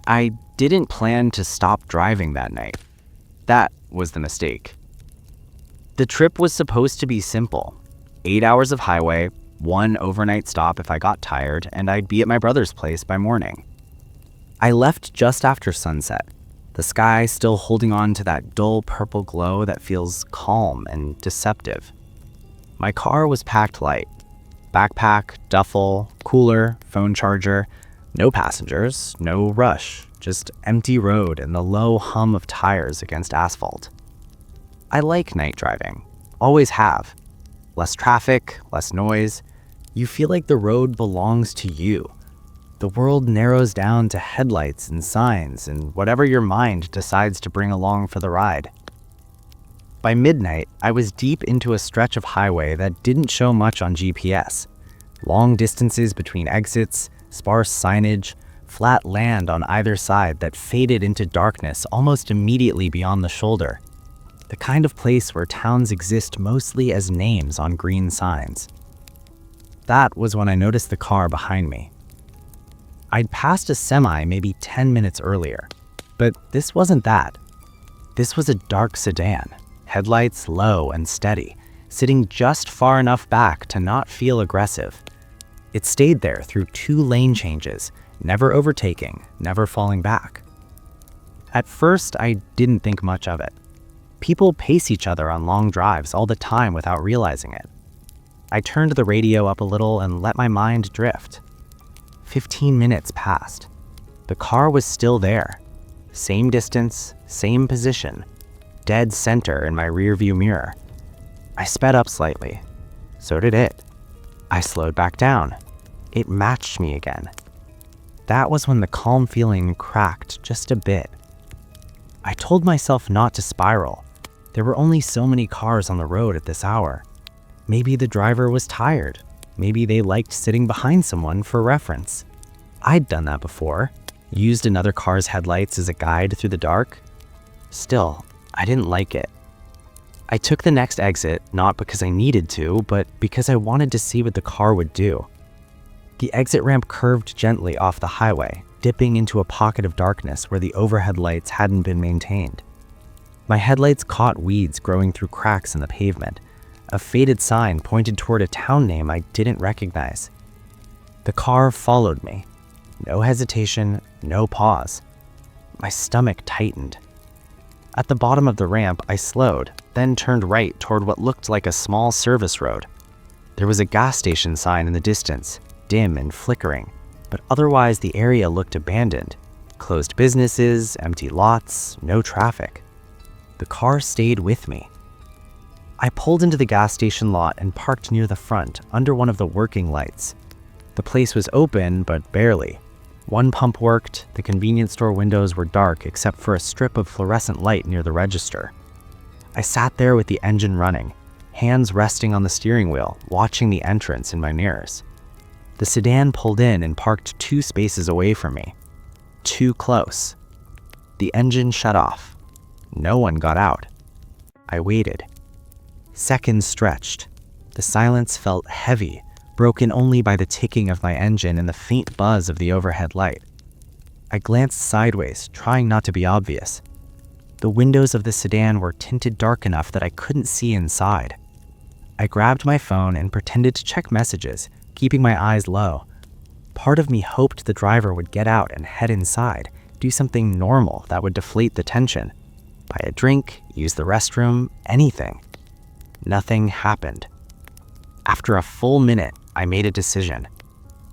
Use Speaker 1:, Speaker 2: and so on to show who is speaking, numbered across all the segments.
Speaker 1: I didn't plan to stop driving that night. That was the mistake. The trip was supposed to be simple. 8 hours of highway, one overnight stop if I got tired, and I'd be at my brother's place by morning. I left just after sunset, the sky still holding on to that dull purple glow that feels calm and deceptive. My car was packed light. Backpack, duffel, cooler, phone charger, no passengers, no rush, just empty road and the low hum of tires against asphalt. I like night driving, always have. Less traffic, less noise. You feel like the road belongs to you. The world narrows down to headlights and signs and whatever your mind decides to bring along for the ride. By midnight, I was deep into a stretch of highway that didn't show much on GPS. Long distances between exits, sparse signage, flat land on either side that faded into darkness almost immediately beyond the shoulder. The kind of place where towns exist mostly as names on green signs. That was when I noticed the car behind me. I'd passed a semi maybe 10 minutes earlier, but this wasn't that. This was a dark sedan, headlights low and steady, sitting just far enough back to not feel aggressive. It stayed there through 2 lane changes, never overtaking, never falling back. At first, I didn't think much of it. People pace each other on long drives all the time without realizing it. I turned the radio up a little and let my mind drift. 15 minutes passed. The car was still there. Same distance, same position, dead center in my rearview mirror. I sped up slightly. So did it. I slowed back down. It matched me again. That was when the calm feeling cracked just a bit. I told myself not to spiral. There were only so many cars on the road at this hour. Maybe the driver was tired. Maybe they liked sitting behind someone for reference. I'd done that before, used another car's headlights as a guide through the dark. Still, I didn't like it. I took the next exit, not because I needed to, but because I wanted to see what the car would do. The exit ramp curved gently off the highway, dipping into a pocket of darkness where the overhead lights hadn't been maintained. My headlights caught weeds growing through cracks in the pavement. A faded sign pointed toward a town name I didn't recognize. The car followed me. No hesitation, no pause. My stomach tightened. At the bottom of the ramp, I slowed, then turned right toward what looked like a small service road. There was a gas station sign in the distance, dim and flickering, but otherwise the area looked abandoned. Closed businesses, empty lots, no traffic. The car stayed with me. I pulled into the gas station lot and parked near the front, under one of the working lights. The place was open, but barely. One pump worked, the convenience store windows were dark except for a strip of fluorescent light near the register. I sat there with the engine running, hands resting on the steering wheel, watching the entrance in my mirrors. The sedan pulled in and parked 2 spaces away from me. Too close. The engine shut off. No one got out. I waited. Seconds stretched. The silence felt heavy, broken only by the ticking of my engine and the faint buzz of the overhead light. I glanced sideways, trying not to be obvious. The windows of the sedan were tinted dark enough that I couldn't see inside. I grabbed my phone and pretended to check messages, keeping my eyes low. Part of me hoped the driver would get out and head inside, do something normal that would deflate the tension. Buy a drink, use the restroom, anything. Nothing happened. After a full minute, I made a decision.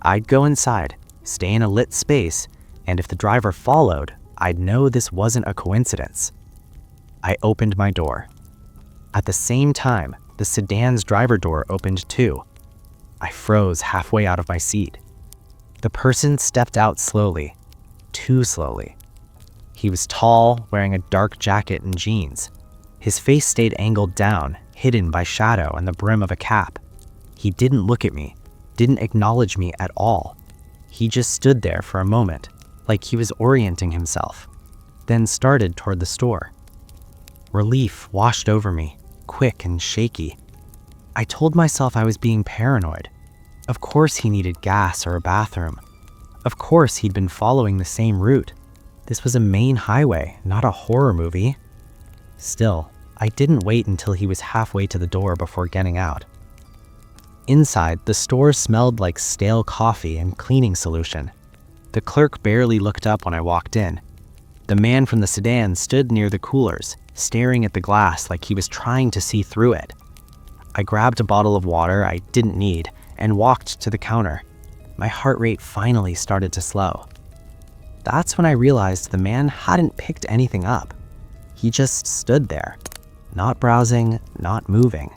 Speaker 1: I'd go inside, stay in a lit space, and if the driver followed, I'd know this wasn't a coincidence. I opened my door. At the same time, the sedan's driver door opened too. I froze halfway out of my seat. The person stepped out slowly, too slowly. He was tall, wearing a dark jacket and jeans. His face stayed angled down, hidden by shadow and the brim of a cap. He didn't look at me, didn't acknowledge me at all. He just stood there for a moment, like he was orienting himself, then started toward the store. Relief washed over me, quick and shaky. I told myself I was being paranoid. Of course he needed gas or a bathroom. Of course he'd been following the same route. This was a main highway, not a horror movie. Still, I didn't wait until he was halfway to the door before getting out. Inside, the store smelled like stale coffee and cleaning solution. The clerk barely looked up when I walked in. The man from the sedan stood near the coolers, staring at the glass like he was trying to see through it. I grabbed a bottle of water I didn't need and walked to the counter. My heart rate finally started to slow. That's when I realized the man hadn't picked anything up. He just stood there, not browsing, not moving,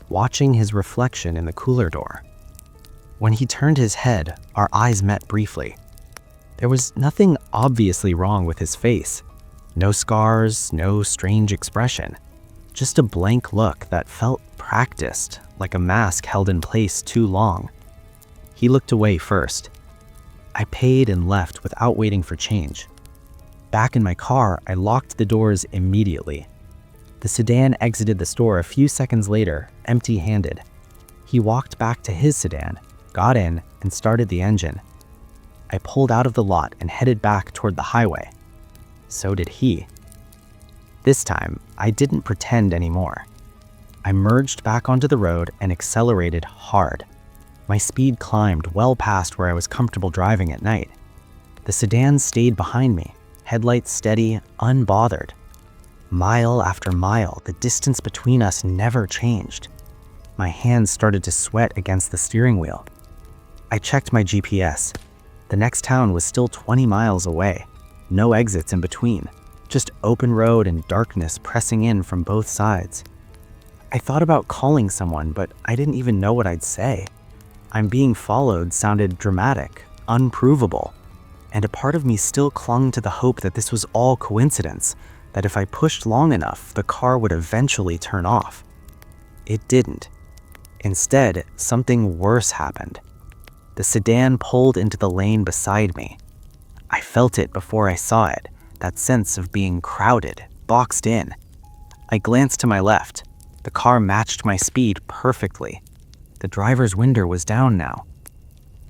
Speaker 1: watching his reflection in the cooler door. When he turned his head, our eyes met briefly. There was nothing obviously wrong with his face. No scars, no strange expression. Just a blank look that felt practiced, like a mask held in place too long. He looked away first. I paid and left without waiting for change. Back in my car, I locked the doors immediately. The sedan exited the store a few seconds later, empty-handed. He walked back to his sedan, got in, and started the engine. I pulled out of the lot and headed back toward the highway. So did he. This time, I didn't pretend anymore. I merged back onto the road and accelerated hard. My speed climbed well past where I was comfortable driving at night. The sedan stayed behind me, headlights steady, unbothered. Mile after mile, the distance between us never changed. My hands started to sweat against the steering wheel. I checked my GPS. The next town was still 20 miles away. No exits in between, just open road and darkness pressing in from both sides. I thought about calling someone, but I didn't even know what I'd say. "I'm being followed" sounded dramatic, unprovable, and a part of me still clung to the hope that this was all coincidence, that if I pushed long enough, the car would eventually turn off. It didn't. Instead, something worse happened. The sedan pulled into the lane beside me. I felt it before I saw it, that sense of being crowded, boxed in. I glanced to my left. The car matched my speed perfectly. The driver's window was down now.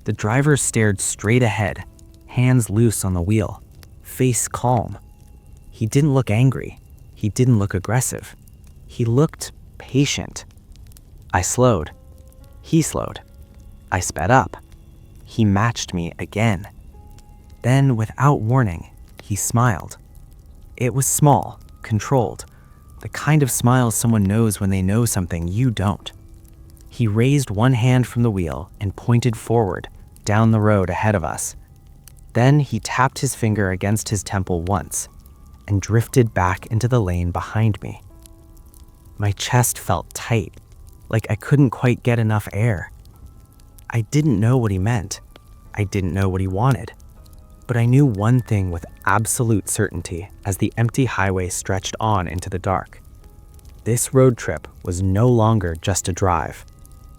Speaker 1: The driver stared straight ahead, hands loose on the wheel, face calm. He didn't look angry. He didn't look aggressive. He looked patient. I slowed. He slowed. I sped up. He matched me again. Then, without warning, he smiled. It was small, controlled, the kind of smile someone knows when they know something you don't. He raised one hand from the wheel and pointed forward, down the road ahead of us. Then he tapped his finger against his temple once and drifted back into the lane behind me. My chest felt tight, like I couldn't quite get enough air. I didn't know what he meant. I didn't know what he wanted. But I knew one thing with absolute certainty as the empty highway stretched on into the dark. This road trip was no longer just a drive,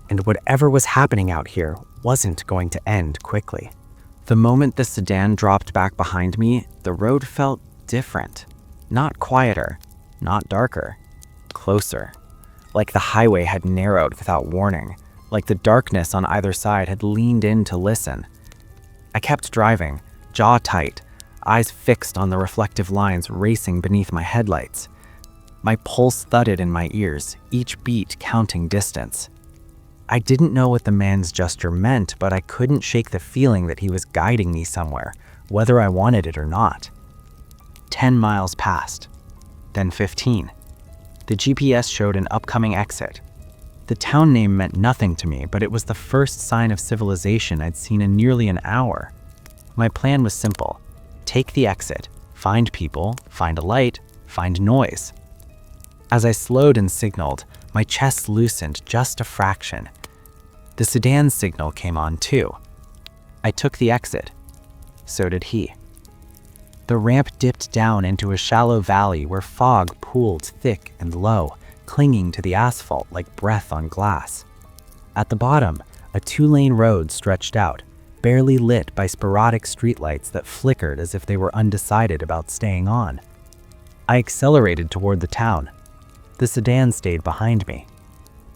Speaker 1: and whatever was happening out here wasn't going to end quickly. The moment the sedan dropped back behind me, the road felt different. Not quieter, not darker, closer. Like the highway had narrowed without warning, like the darkness on either side had leaned in to listen. I kept driving, jaw tight, eyes fixed on the reflective lines racing beneath my headlights. My pulse thudded in my ears, each beat counting distance. I didn't know what the man's gesture meant, but I couldn't shake the feeling that he was guiding me somewhere, whether I wanted it or not. 10 miles passed, then 15. The GPS showed an upcoming exit. The town name meant nothing to me, but it was the first sign of civilization I'd seen in nearly an hour. My plan was simple. Take the exit, find people, find a light, find noise. As I slowed and signaled, my chest loosened just a fraction. The sedan's signal came on too. I took the exit. So did he. The ramp dipped down into a shallow valley where fog pooled thick and low, clinging to the asphalt like breath on glass. At the bottom, a 2-lane road stretched out, barely lit by sporadic streetlights that flickered as if they were undecided about staying on. I accelerated toward the town. The sedan stayed behind me.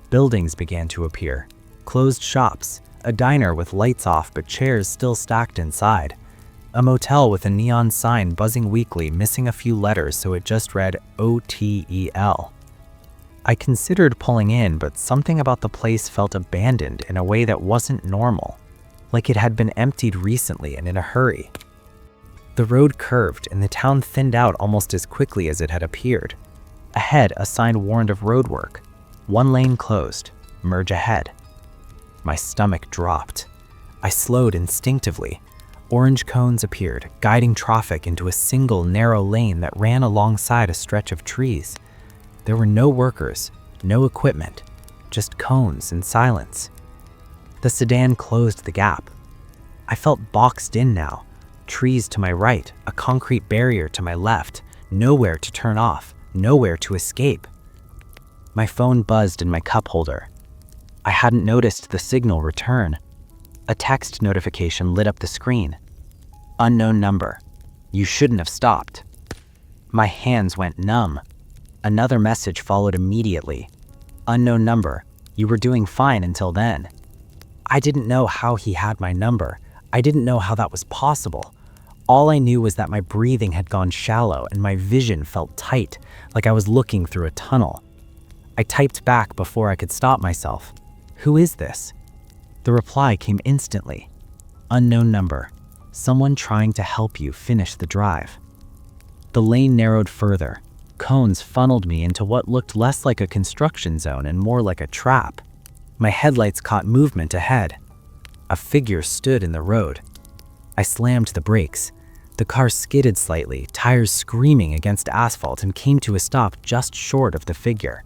Speaker 1: Buildings began to appear. Closed shops, a diner with lights off but chairs still stacked inside, A motel with a neon sign buzzing weakly, missing a few letters so it just read OTEL. I considered pulling in, but something about the place felt abandoned in a way that wasn't normal, like it had been emptied recently and in a hurry. The road curved and the town thinned out almost as quickly as it had appeared. Ahead, a sign warned of roadwork. 1 lane closed. Merge ahead. My stomach dropped. I slowed instinctively. Orange cones appeared, guiding traffic into a single narrow lane that ran alongside a stretch of trees. There were no workers, no equipment, just cones and silence. The sedan closed the gap. I felt boxed in now. Trees to my right, a concrete barrier to my left, nowhere to turn off, nowhere to escape. My phone buzzed in my cup holder. I hadn't noticed the signal return. A text notification lit up the screen. Unknown number. You shouldn't have stopped. My hands went numb. Another message followed immediately. Unknown number. You were doing fine until then. I didn't know how he had my number. I didn't know how that was possible. All I knew was that my breathing had gone shallow and my vision felt tight, like I was looking through a tunnel. I typed back before I could stop myself. Who is this? The reply came instantly. Unknown number. Someone trying to help you finish the drive. The lane narrowed further. Cones funneled me into what looked less like a construction zone and more like a trap. My headlights caught movement ahead. A figure stood in the road. I slammed the brakes. The car skidded slightly, tires screaming against asphalt, and came to a stop just short of the figure.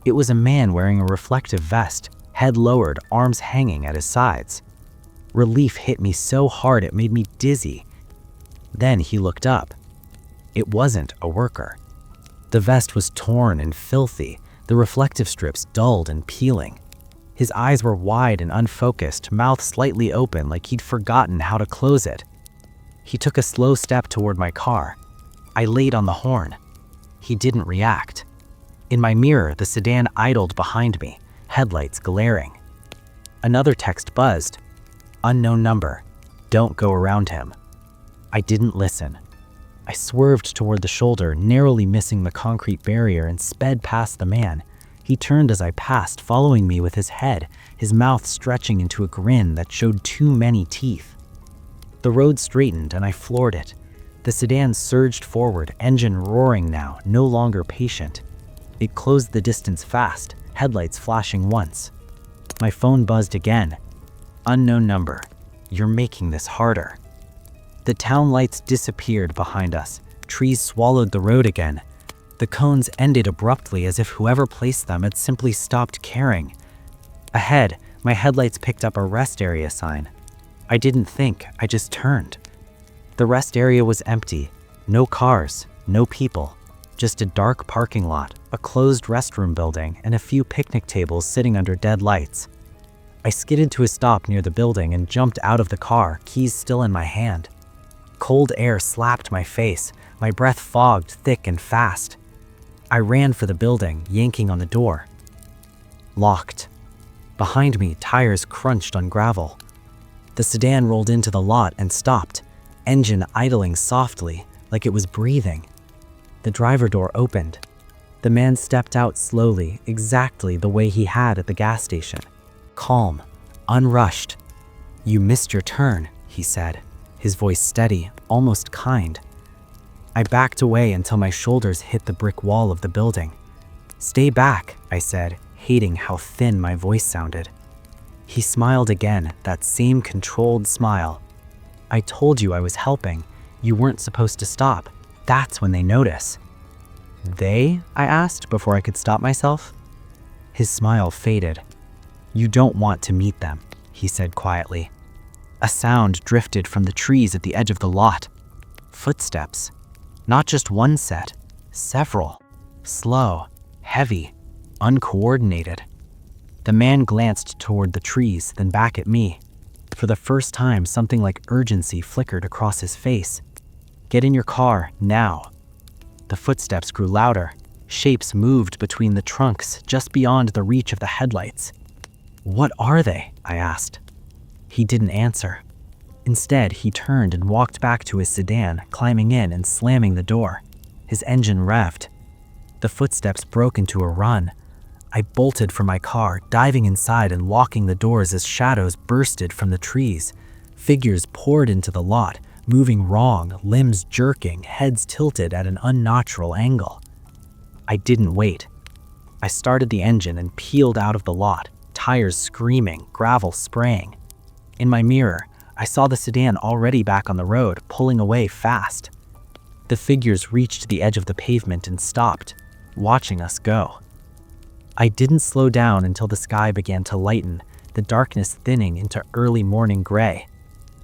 Speaker 1: It was a man wearing a reflective vest, head lowered, arms hanging at his sides. Relief hit me so hard it made me dizzy. Then he looked up. It wasn't a worker. The vest was torn and filthy, the reflective strips dulled and peeling. His eyes were wide and unfocused, mouth slightly open like he'd forgotten how to close it. He took a slow step toward my car. I laid on the horn. He didn't react. In my mirror, the sedan idled behind me, headlights glaring. Another text buzzed. Unknown number. Don't go around him. I didn't listen. I swerved toward the shoulder, narrowly missing the concrete barrier, and sped past the man. He turned as I passed, following me with his head, his mouth stretching into a grin that showed too many teeth. The road straightened and I floored it. The sedan surged forward, engine roaring now, no longer patient. It closed the distance fast, headlights flashing once. My phone buzzed again. Unknown number. You're making this harder. The town lights disappeared behind us. Trees swallowed the road again. The cones ended abruptly as if whoever placed them had simply stopped caring. Ahead, my headlights picked up a rest area sign. I didn't think, I just turned. The rest area was empty. No cars, no people. Just a dark parking lot, a closed restroom building, and a few picnic tables sitting under dead lights. I skidded to a stop near the building and jumped out of the car, keys still in my hand. Cold air slapped my face, my breath fogged thick and fast. I ran for the building, yanking on the door. Locked. Behind me, tires crunched on gravel. The sedan rolled into the lot and stopped, engine idling softly, like it was breathing. The driver door opened. The man stepped out slowly, exactly the way he had at the gas station. Calm, unrushed. You missed your turn, he said, his voice steady, almost kind. I backed away until my shoulders hit the brick wall of the building. Stay back, I said, hating how thin my voice sounded. He smiled again, that same controlled smile. I told you I was helping. You weren't supposed to stop. That's when they notice. They? I asked before I could stop myself. His smile faded. You don't want to meet them, he said quietly. A sound drifted from the trees at the edge of the lot. Footsteps. Not just one set, several. Slow, heavy, uncoordinated. The man glanced toward the trees, then back at me. For the first time, something like urgency flickered across his face. Get in your car, now. The footsteps grew louder. Shapes moved between the trunks, just beyond the reach of the headlights. What are they? I asked. He didn't answer.
Speaker 2: Instead, he turned and walked back to his sedan, climbing in and slamming the door. His engine revved. The footsteps broke into a run. I bolted from my car, diving inside and locking the doors as shadows bursted from the trees. Figures poured into the lot, moving wrong, limbs jerking, heads tilted at an unnatural angle. I didn't wait. I started the engine and peeled out of the lot, tires screaming, gravel spraying. In my mirror, I saw the sedan already back on the road, pulling away fast. The figures reached the edge of the pavement and stopped, watching us go. I didn't slow down until the sky began to lighten, the darkness thinning into early morning gray.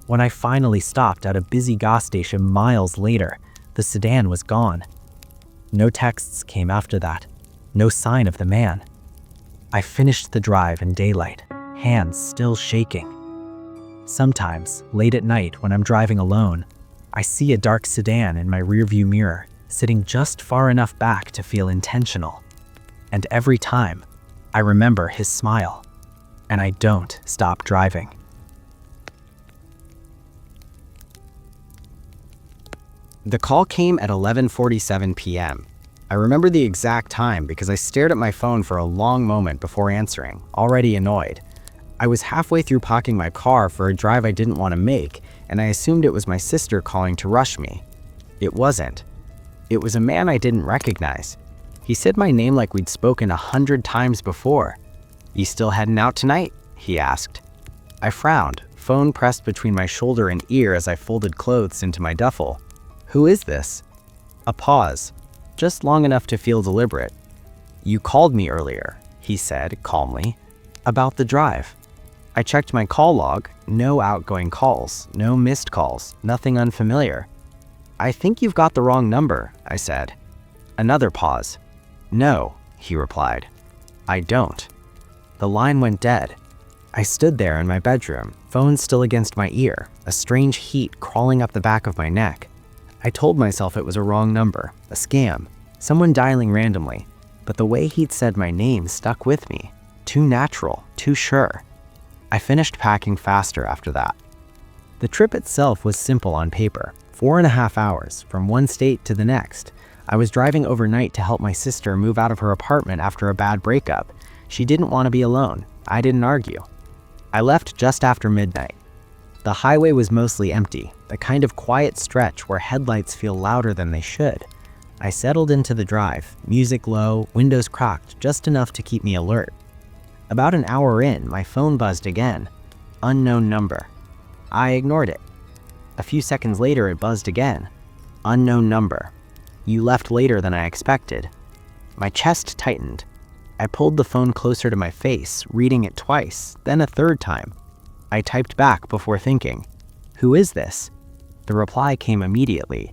Speaker 2: When I finally stopped at a busy gas station miles later, the sedan was gone. No texts came after that, no sign of the man. I finished the drive in daylight, hands still shaking. Sometimes, late at night when I'm driving alone, I see a dark sedan in my rearview mirror, sitting just far enough back to feel intentional. And every time, I remember his smile, and I don't stop driving.
Speaker 1: The call came at 11:47 p.m. I remember the exact time because I stared at my phone for a long moment before answering, already annoyed. I was halfway through parking my car for a drive I didn't want to make, and I assumed it was my sister calling to rush me. It wasn't. It was a man I didn't recognize. He said my name like we'd spoken 100 times before. "You still heading out tonight?" he asked. I frowned, phone pressed between my shoulder and ear as I folded clothes into my duffel. "Who is this?" A pause, just long enough to feel deliberate. "You called me earlier," he said calmly, "about the drive." I checked my call log, no outgoing calls, no missed calls, nothing unfamiliar. "I think you've got the wrong number," I said. Another pause. "No," he replied. "I don't." The line went dead. I stood there in my bedroom, phone still against my ear, a strange heat crawling up the back of my neck. I told myself it was a wrong number, a scam, someone dialing randomly, but the way he'd said my name stuck with me. Too natural, too sure. I finished packing faster after that. The trip itself was simple on paper, 4.5 hours from one state to the next. I was driving overnight to help my sister move out of her apartment after a bad breakup. She didn't want to be alone. I didn't argue. I left just after midnight. The highway was mostly empty, the kind of quiet stretch where headlights feel louder than they should. I settled into the drive, music low, windows cracked, just enough to keep me alert. About an hour in, my phone buzzed again. Unknown number. I ignored it. A few seconds later, it buzzed again. Unknown number. You left later than I expected. My chest tightened. I pulled the phone closer to my face, reading it twice, then a third time. I typed back before thinking, "Who is this?" The reply came immediately.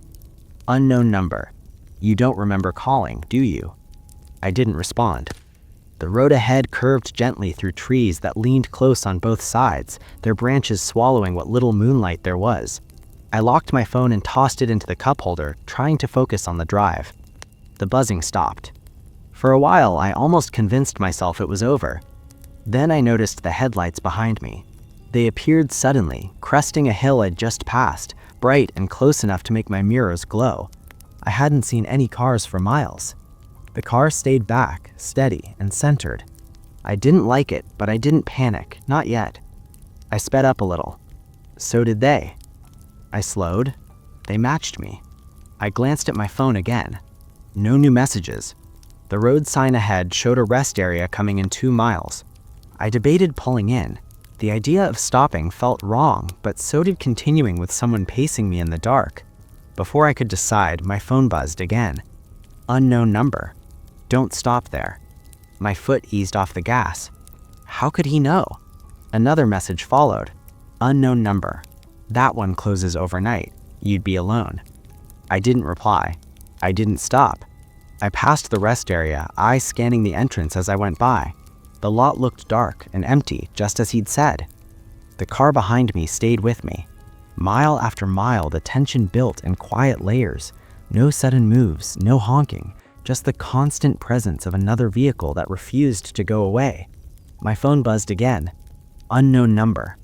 Speaker 1: Unknown number. You don't remember calling, do you? I didn't respond. The road ahead curved gently through trees that leaned close on both sides, their branches swallowing what little moonlight there was. I locked my phone and tossed it into the cup holder, trying to focus on the drive. The buzzing stopped. For a while, I almost convinced myself it was over. Then I noticed the headlights behind me. They appeared suddenly, cresting a hill I'd just passed, bright and close enough to make my mirrors glow. I hadn't seen any cars for miles. The car stayed back, steady and centered. I didn't like it, but I didn't panic, not yet. I sped up a little. So did they. I slowed. They matched me. I glanced at my phone again. No new messages. The road sign ahead showed a rest area coming in 2 miles. I debated pulling in. The idea of stopping felt wrong, but so did continuing with someone pacing me in the dark. Before I could decide, my phone buzzed again. Unknown number. Don't stop there. My foot eased off the gas. How could he know? Another message followed. Unknown number. That one closes overnight. You'd be alone. I didn't reply. I didn't stop. I passed the rest area, eyes scanning the entrance as I went by. The lot looked dark and empty, just as he'd said. The car behind me stayed with me. Mile after mile, the tension built in quiet layers. No sudden moves, no honking, just the constant presence of another vehicle that refused to go away. My phone buzzed again. Unknown number.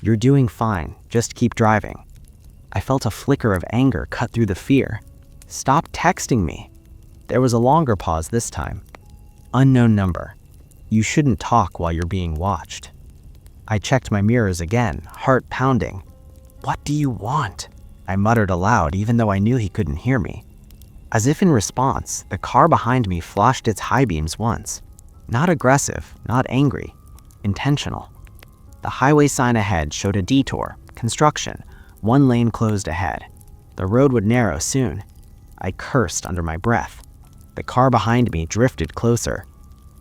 Speaker 1: "You're doing fine, just keep driving." I felt a flicker of anger cut through the fear. "Stop texting me." There was a longer pause this time. "Unknown number. You shouldn't talk while you're being watched." I checked my mirrors again, heart pounding. "What do you want?" I muttered aloud, even though I knew he couldn't hear me. As if in response, the car behind me flashed its high beams once. Not aggressive, not angry. Intentional. The highway sign ahead showed a detour, construction, one lane closed ahead. The road would narrow soon. I cursed under my breath. The car behind me drifted closer.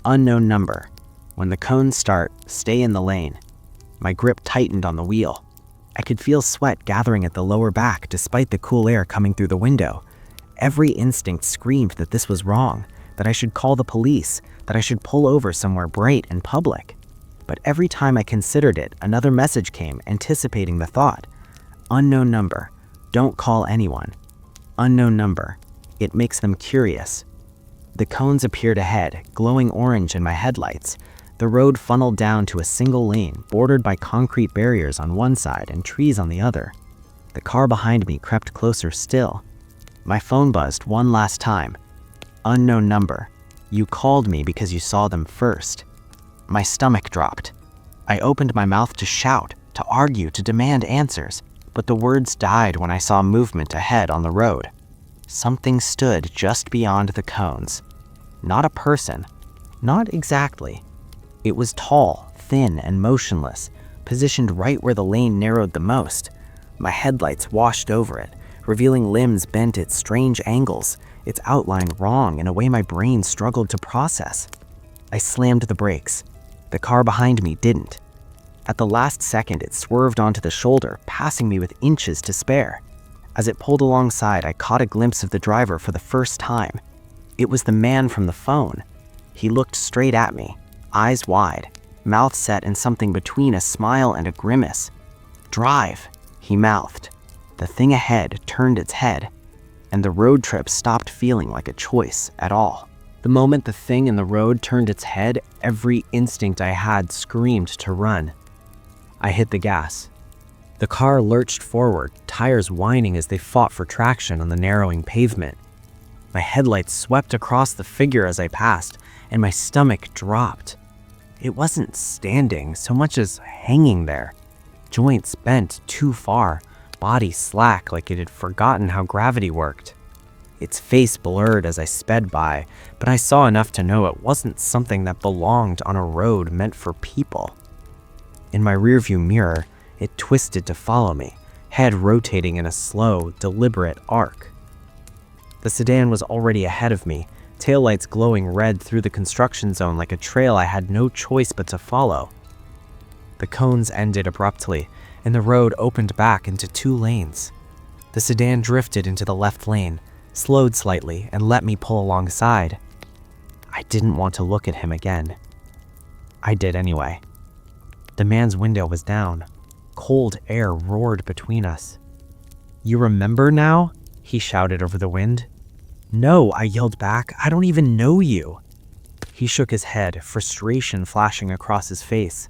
Speaker 1: Unknown number. When the cones start, stay in the lane. My grip tightened on the wheel. I could feel sweat gathering at the lower back despite the cool air coming through the window. Every instinct screamed that this was wrong, that I should call the police, that I should pull over somewhere bright and public. But every time I considered it, another message came, anticipating the thought. Unknown number. Don't call anyone. Unknown number. It makes them curious. The cones appeared ahead, glowing orange in my headlights. The road funneled down to a single lane, bordered by concrete barriers on one side and trees on the other. The car behind me crept closer still. My phone buzzed one last time. Unknown number. You called me because you saw them first. My stomach dropped. I opened my mouth to shout, to argue, to demand answers, but the words died when I saw movement ahead on the road. Something stood just beyond the cones. Not a person. Not exactly. It was tall, thin, and motionless, positioned right where the lane narrowed the most. My headlights washed over it, revealing limbs bent at strange angles, its outline wrong in a way my brain struggled to process. I slammed the brakes. The car behind me didn't. At the last second, it swerved onto the shoulder, passing me with inches to spare. As it pulled alongside, I caught a glimpse of the driver for the first time. It was the man from the phone. He looked straight at me, eyes wide, mouth set in something between a smile and a grimace. "Drive," he mouthed. The thing ahead turned its head, and the road trip stopped feeling like a choice at all. The moment the thing in the road turned its head, every instinct I had screamed to run. I hit the gas. The car lurched forward, tires whining as they fought for traction on the narrowing pavement. My headlights swept across the figure as I passed, and my stomach dropped. It wasn't standing so much as hanging there, joints bent too far, body slack like it had forgotten how gravity worked. Its face blurred as I sped by, but I saw enough to know it wasn't something that belonged on a road meant for people. In my rearview mirror, it twisted to follow me, head rotating in a slow, deliberate arc. The sedan was already ahead of me, taillights glowing red through the construction zone like a trail I had no choice but to follow. The cones ended abruptly, and the road opened back into two lanes. The sedan drifted into the left lane, slowed slightly, and let me pull alongside. I didn't want to look at him again. I did anyway. The man's window was down. Cold air roared between us. "You remember now?" he shouted over the wind. "No," I yelled back. "I don't even know you." He shook his head, frustration flashing across his face.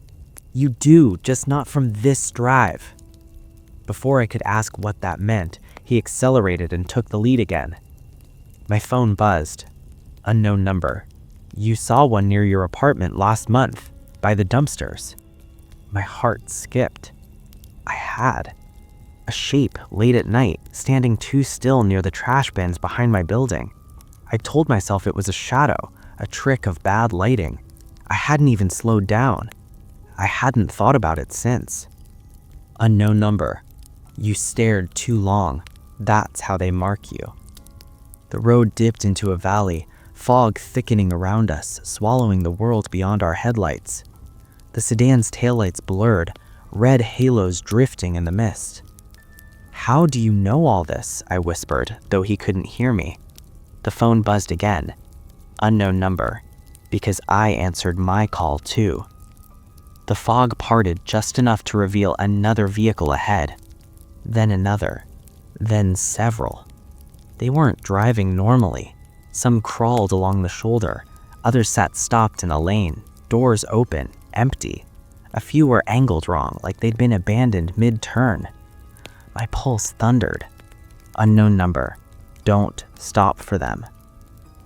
Speaker 1: "You do, just not from this drive." Before I could ask what that meant, he accelerated and took the lead again. My phone buzzed. Unknown number. "You saw one near your apartment last month, by the dumpsters." My heart skipped. I had. A shape late at night, standing too still near the trash bins behind my building. I told myself it was a shadow, a trick of bad lighting. I hadn't even slowed down. I hadn't thought about it since. Unknown number. "You stared too long. That's how they mark you." The road dipped into a valley, fog thickening around us, swallowing the world beyond our headlights. The sedan's taillights blurred, red halos drifting in the mist. "How do you know all this?" I whispered, though he couldn't hear me. The phone buzzed again. Unknown number. Because I answered my call too. The fog parted just enough to reveal another vehicle ahead. Then another. Then several. They weren't driving normally. Some crawled along the shoulder. Others sat stopped in a lane, doors open, empty.
Speaker 2: A few were angled wrong, like they'd been abandoned mid-turn. My pulse thundered. Unknown number. Don't stop for them.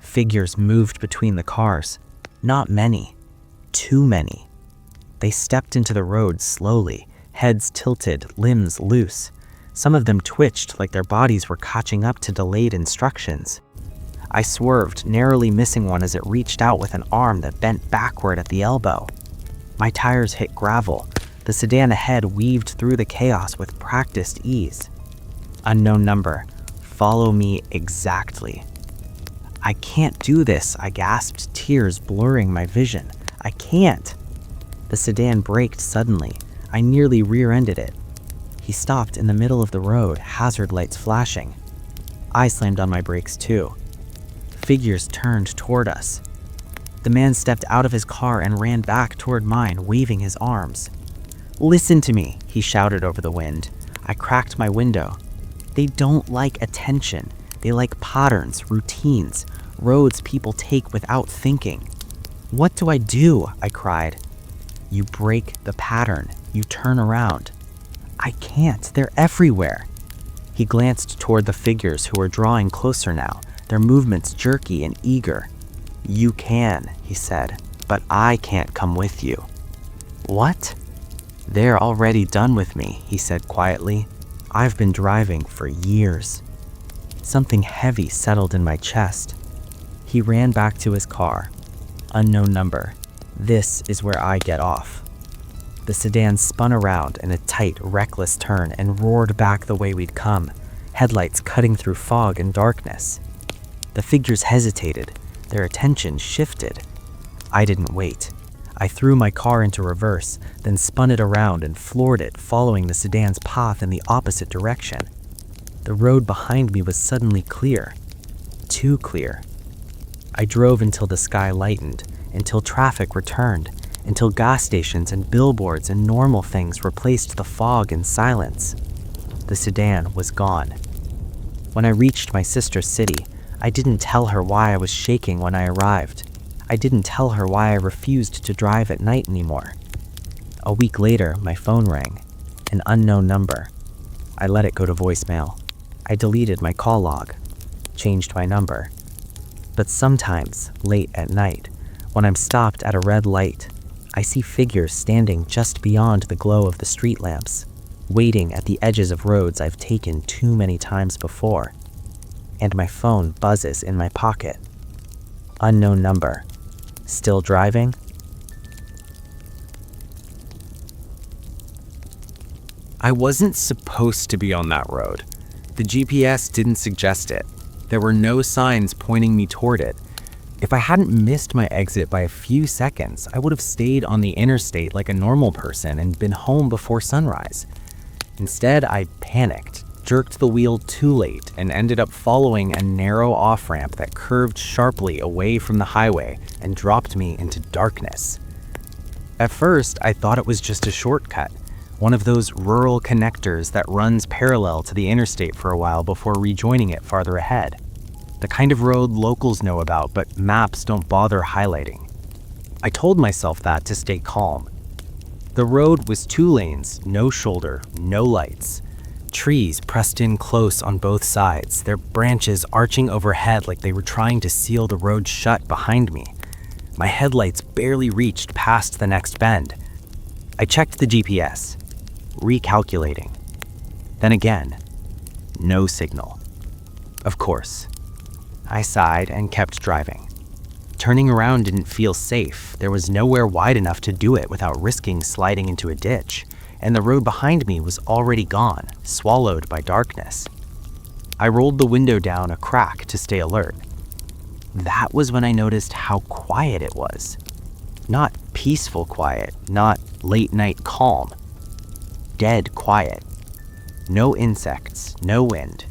Speaker 2: Figures moved between the cars. Not many. Too many. They stepped into the road slowly, heads tilted, limbs loose. Some of them twitched like their bodies were catching up to delayed instructions. I swerved, narrowly missing one as it reached out with an arm that bent backward at the elbow. My tires hit gravel. The sedan ahead weaved through the chaos with practiced ease. Unknown number. Follow me exactly. I can't do this, I gasped, tears blurring my vision. I can't. The sedan braked suddenly. I nearly rear-ended it. He stopped in the middle of the road, hazard lights flashing. I slammed on my brakes too. Figures turned toward us. The man stepped out of his car and ran back toward mine, waving his arms. "Listen to me," he shouted over the wind. I cracked my window. They don't like attention. They like patterns, routines, roads people take without thinking. "What do I do?" I cried. "You break the pattern. You turn around." "I can't. They're everywhere." He glanced toward the figures who were drawing closer now, their movements jerky and eager. "You can," he said, "but I can't come with you." "What?" "They're already done with me," he said quietly. "I've been driving for years." Something heavy settled in my chest. He ran back to his car. Unknown number. This is where I get off. The sedan spun around in a tight, reckless turn and roared back the way we'd come, headlights cutting through fog and darkness. The figures hesitated. Their attention shifted. I didn't wait. I threw my car into reverse, then spun it around and floored it, following the sedan's path in the opposite direction. The road behind me was suddenly clear. Too clear. I drove until the sky lightened, until traffic returned, until gas stations and billboards and normal things replaced the fog and silence. The sedan was gone. When I reached my sister's city, I didn't tell her why I was shaking when I arrived. I didn't tell her why I refused to drive at night anymore. A week later, my phone rang. An unknown number. I let it go to voicemail. I deleted my call log. Changed my number. But sometimes, late at night, when I'm stopped at a red light, I see figures standing just beyond the glow of the street lamps, waiting at the edges of roads I've taken too many times before. And my phone buzzes in my pocket. Unknown number. Still driving?
Speaker 1: I wasn't supposed to be on that road. The GPS didn't suggest it. There were no signs pointing me toward it. If I hadn't missed my exit by a few seconds, I would have stayed on the interstate like a normal person and been home before sunrise. Instead, I panicked, jerked the wheel too late, and ended up following a narrow off-ramp that curved sharply away from the highway and dropped me into darkness. At first, I thought it was just a shortcut, one of those rural connectors that runs parallel to the interstate for a while before rejoining it farther ahead. The kind of road locals know about, but maps don't bother highlighting. I told myself that to stay calm. The road was 2 lanes, no shoulder, no lights. Trees pressed in close on both sides, their branches arching overhead like they were trying to seal the road shut behind me. My headlights barely reached past the next bend. I checked the GPS, recalculating. Then again, no signal. Of course. I sighed and kept driving. Turning around didn't feel safe. There was nowhere wide enough to do it without risking sliding into a ditch, and the road behind me was already gone, swallowed by darkness. I rolled the window down a crack to stay alert. That was when I noticed how quiet it was. Not peaceful quiet, not late-night calm. Dead quiet. No insects, no wind,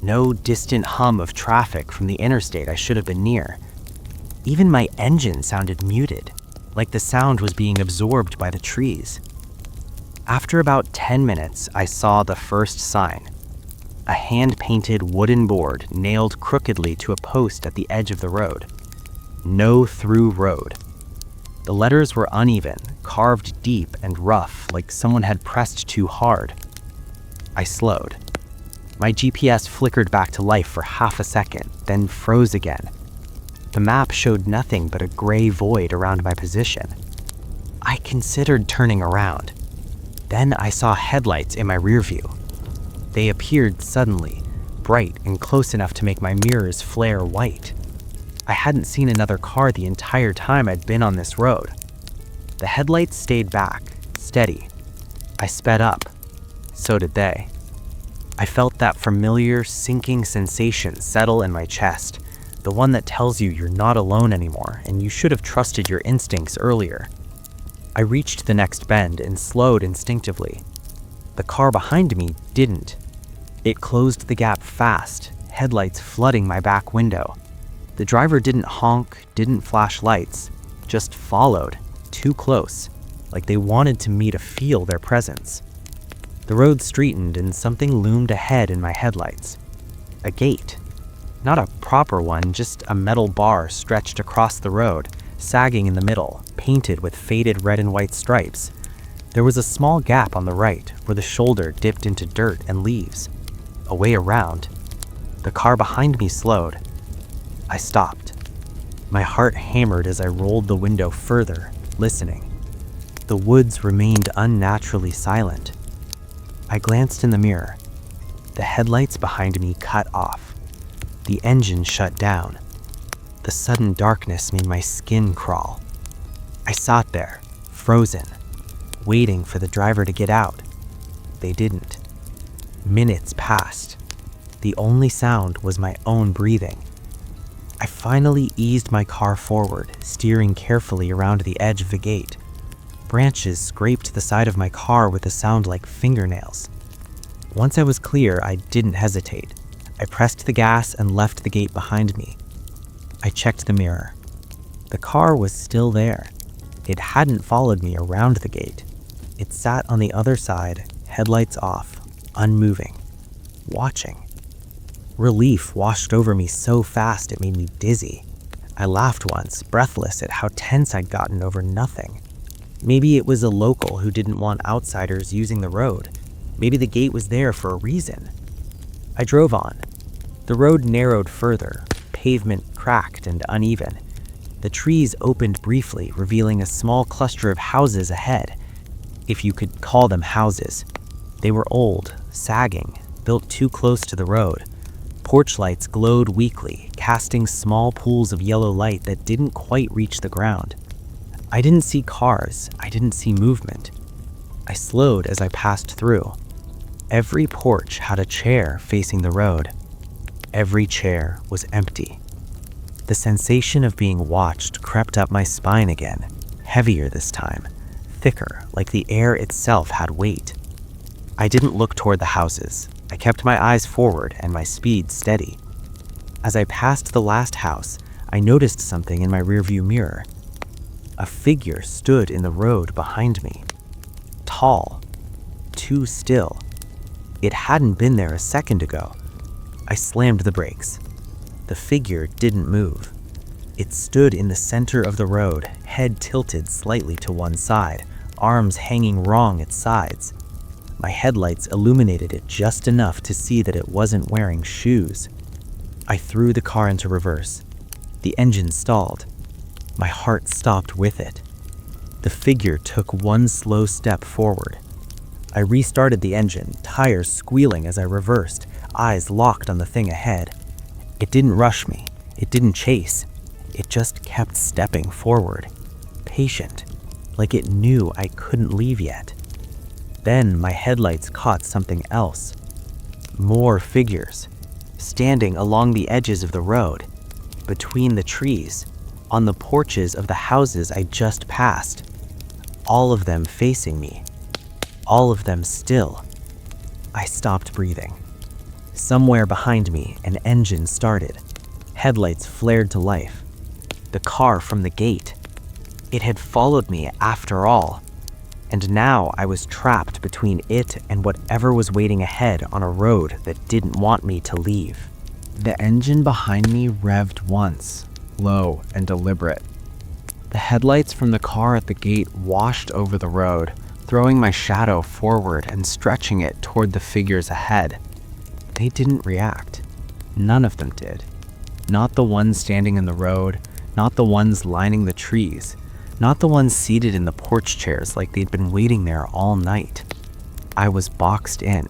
Speaker 1: no distant hum of traffic from the interstate I should have been near. Even my engine sounded muted, like the sound was being absorbed by the trees. After about 10 minutes, I saw the first sign. A hand-painted wooden board nailed crookedly to a post at the edge of the road. No through road. The letters were uneven, carved deep and rough, like someone had pressed too hard. I slowed. My GPS flickered back to life for half a second, then froze again. The map showed nothing but a gray void around my position. I considered turning around. Then I saw headlights in my rear view. They appeared suddenly, bright and close enough to make my mirrors flare white. I hadn't seen another car the entire time I'd been on this road. The headlights stayed back, steady. I sped up. So did they. I felt that familiar, sinking sensation settle in my chest, the one that tells you you're not alone anymore and you should have trusted your instincts earlier. I reached the next bend and slowed instinctively. The car behind me didn't. It closed the gap fast, headlights flooding my back window. The driver didn't honk, didn't flash lights, just followed, too close, like they wanted me to feel their presence. The road straightened and something loomed ahead in my headlights. A gate. Not a proper one, just a metal bar stretched across the road, sagging in the middle, painted with faded red and white stripes. There was a small gap on the right where the shoulder dipped into dirt and leaves. A way around. The car behind me slowed. I stopped. My heart hammered as I rolled the window further, listening. The woods remained unnaturally silent. I glanced in the mirror. The headlights behind me cut off. The engine shut down. The sudden darkness made my skin crawl. I sat there, frozen, waiting for the driver to get out. They didn't. Minutes passed. The only sound was my own breathing. I finally eased my car forward, steering carefully around the edge of the gate. Branches scraped the side of my car with a sound like fingernails. Once I was clear, I didn't hesitate. I pressed the gas and left the gate behind me. I checked the mirror. The car was still there. It hadn't followed me around the gate. It sat on the other side, headlights off, unmoving, watching. Relief washed over me so fast it made me dizzy. I laughed once, breathless at how tense I'd gotten over nothing. Maybe it was a local who didn't want outsiders using the road. Maybe the gate was there for a reason. I drove on. The road narrowed further, pavement cracked and uneven. The trees opened briefly, revealing a small cluster of houses ahead, if you could call them houses. They were old, sagging, built too close to the road. Porch lights glowed weakly, casting small pools of yellow light that didn't quite reach the ground. I didn't see cars, I didn't see movement. I slowed as I passed through. Every porch had a chair facing the road. Every chair was empty. The sensation of being watched crept up my spine again, heavier this time, thicker, like the air itself had weight. I didn't look toward the houses. I kept my eyes forward and my speed steady. As I passed the last house, I noticed something in my rearview mirror. A figure stood in the road behind me. Tall, too still. It hadn't been there a second ago. I slammed the brakes. The figure didn't move. It stood in the center of the road, head tilted slightly to one side, arms hanging wrong at sides. My headlights illuminated it just enough to see that it wasn't wearing shoes. I threw the car into reverse. The engine stalled. My heart stopped with it. The figure took one slow step forward. I restarted the engine, tires squealing as I reversed, eyes locked on the thing ahead. It didn't rush me. It didn't chase. It just kept stepping forward, patient, like it knew I couldn't leave yet. Then my headlights caught something else. More figures, standing along the edges of the road, between the trees, on the porches of the houses I just passed. All of them facing me. All of them still. I stopped breathing. Somewhere behind me, an engine started. Headlights flared to life. The car from the gate. It had followed me after all. And now I was trapped between it and whatever was waiting ahead on a road that didn't want me to leave. The engine behind me revved once, low and deliberate. The headlights from the car at the gate washed over the road, throwing my shadow forward and stretching it toward the figures ahead. They didn't react. None of them did. Not the ones standing in the road, not the ones lining the trees, not the ones seated in the porch chairs like they'd been waiting there all night. I was boxed in.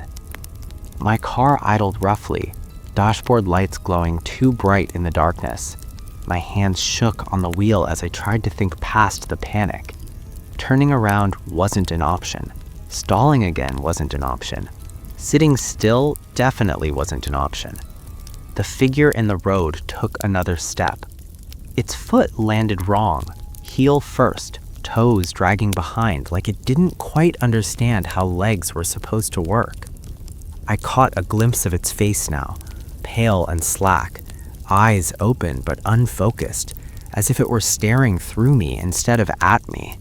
Speaker 1: My car idled roughly, dashboard lights glowing too bright in the darkness. My hands shook on the wheel as I tried to think past the panic. Turning around wasn't an option. Stalling again wasn't an option. Sitting still definitely wasn't an option. The figure in the road took another step. Its foot landed wrong, heel first, toes dragging behind like it didn't quite understand how legs were supposed to work. I caught a glimpse of its face now, pale and slack, eyes open but unfocused, as if it were staring through me instead of at me.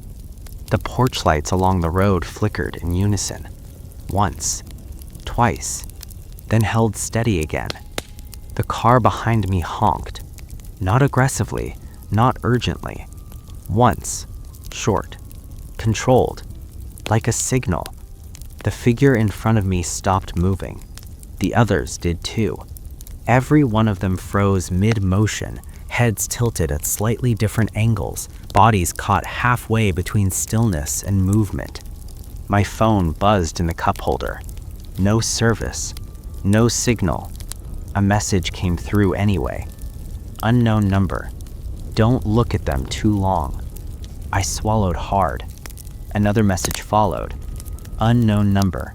Speaker 1: The porch lights along the road flickered in unison. Once, twice, then held steady again. The car behind me honked. Not aggressively, not urgently. Once, short, controlled, like a signal. The figure in front of me stopped moving. The others did too. Every one of them froze mid-motion, heads tilted at slightly different angles, bodies caught halfway between stillness and movement. My phone buzzed in the cup holder. No service, no signal. A message came through anyway. Unknown number. Don't look at them too long. I swallowed hard. Another message followed. Unknown number.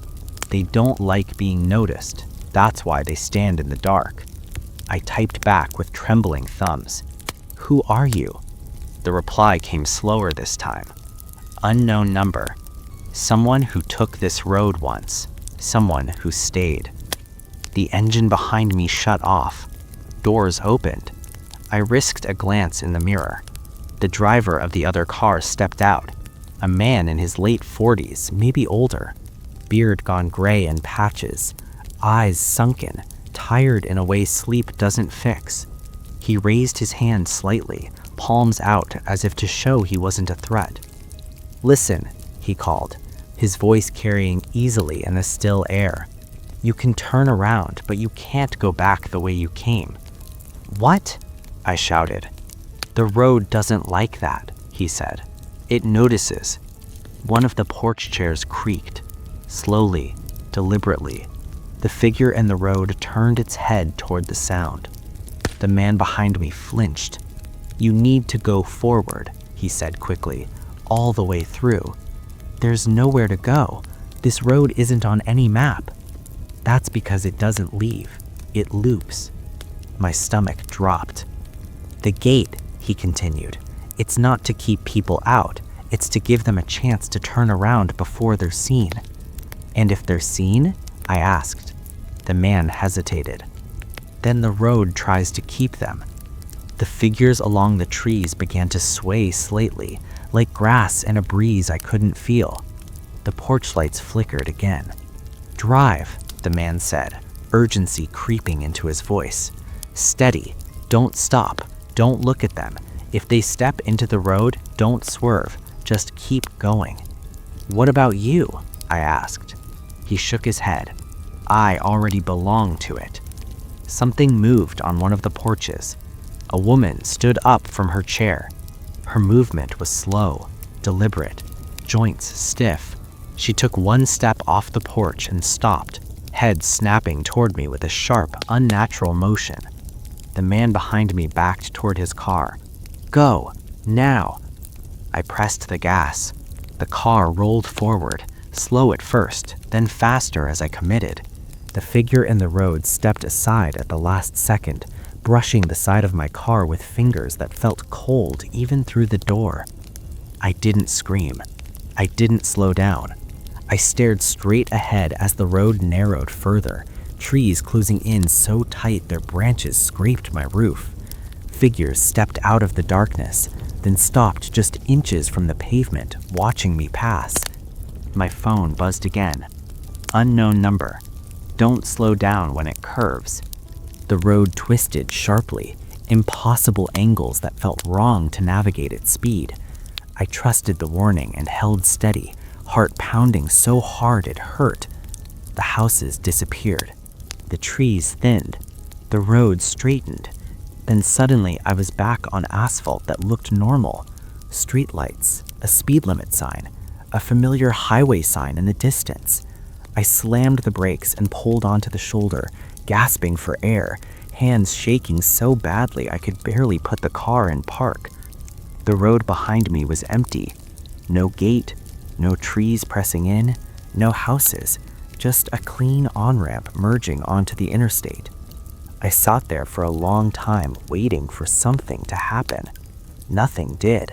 Speaker 1: They don't like being noticed. That's why they stand in the dark. I typed back with trembling thumbs. Who are you? The reply came slower this time. Unknown number. Someone who took this road once. Someone who stayed. The engine behind me shut off. Doors opened. I risked a glance in the mirror. The driver of the other car stepped out. A man in his late 40s, maybe older. Beard gone gray in patches. Eyes sunken, tired in a way sleep doesn't fix. He raised his hand slightly, palms out as if to show he wasn't a threat. Listen, he called, his voice carrying easily in the still air. You can turn around, but you can't go back the way you came. What? I shouted. The road doesn't like that, he said. It notices. One of the porch chairs creaked, slowly, deliberately. The figure in the road turned its head toward the sound. The man behind me flinched. You need to go forward, he said quickly, all the way through. There's nowhere to go. This road isn't on any map. That's because it doesn't leave. It loops. My stomach dropped. The gate, he continued. It's not to keep people out. It's to give them a chance to turn around before they're seen. And if they're seen? I asked. The man hesitated. Then the road tries to keep them. The figures along the trees began to sway slightly, like grass in a breeze I couldn't feel. The porch lights flickered again. Drive, the man said, urgency creeping into his voice. Steady. Don't stop. Don't look at them. If they step into the road, don't swerve. Just keep going. What about you? I asked. He shook his head. I already belong to it. Something moved on one of the porches. A woman stood up from her chair. Her movement was slow, deliberate, joints stiff. She took one step off the porch and stopped, head snapping toward me with a sharp, unnatural motion. The man behind me backed toward his car. Go, now. I pressed the gas. The car rolled forward, slow at first, then faster as I committed. The figure in the road stepped aside at the last second, brushing the side of my car with fingers that felt cold even through the door. I didn't scream. I didn't slow down. I stared straight ahead as the road narrowed further, trees closing in so tight their branches scraped my roof. Figures stepped out of the darkness, then stopped just inches from the pavement, watching me pass. My phone buzzed again. Unknown number. Don't slow down when it curves. The road twisted sharply,
Speaker 2: impossible angles that felt wrong to navigate at speed. I trusted the warning and held steady, heart pounding so hard it hurt. The houses disappeared. The trees thinned. The road straightened. Then suddenly I was back on asphalt that looked normal. Streetlights, a speed limit sign, a familiar highway sign in the distance. I slammed the brakes and pulled onto the shoulder, gasping for air, hands shaking so badly I could barely put the car in park. The road behind me was empty. No gate, no trees pressing in, no houses, just a clean on-ramp merging onto the interstate. I sat there for a long time waiting for something to happen. Nothing did.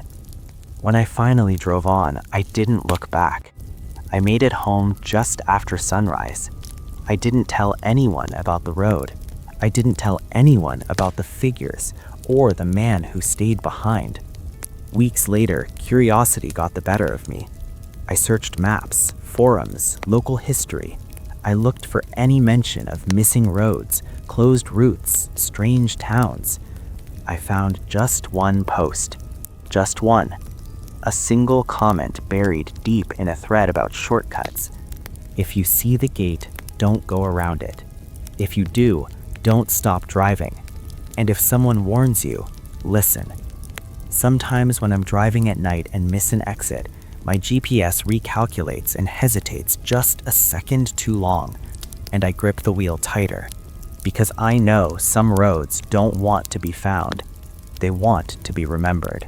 Speaker 2: When I finally drove on, I didn't look back. I made it home just after sunrise. I didn't tell anyone about the road. I didn't tell anyone about the figures or the man who stayed behind. Weeks later, curiosity got the better of me. I searched maps, forums, local history. I looked for any mention of missing roads, closed routes, strange towns. I found just one post. Just one. A single comment buried deep in a thread about shortcuts. If you see the gate, don't go around it. If you do, don't stop driving. And if someone warns you, listen. Sometimes when I'm driving at night and miss an exit, my GPS recalculates and hesitates just a second too long, and I grip the wheel tighter, because I know some roads don't want to be found. They want to be remembered.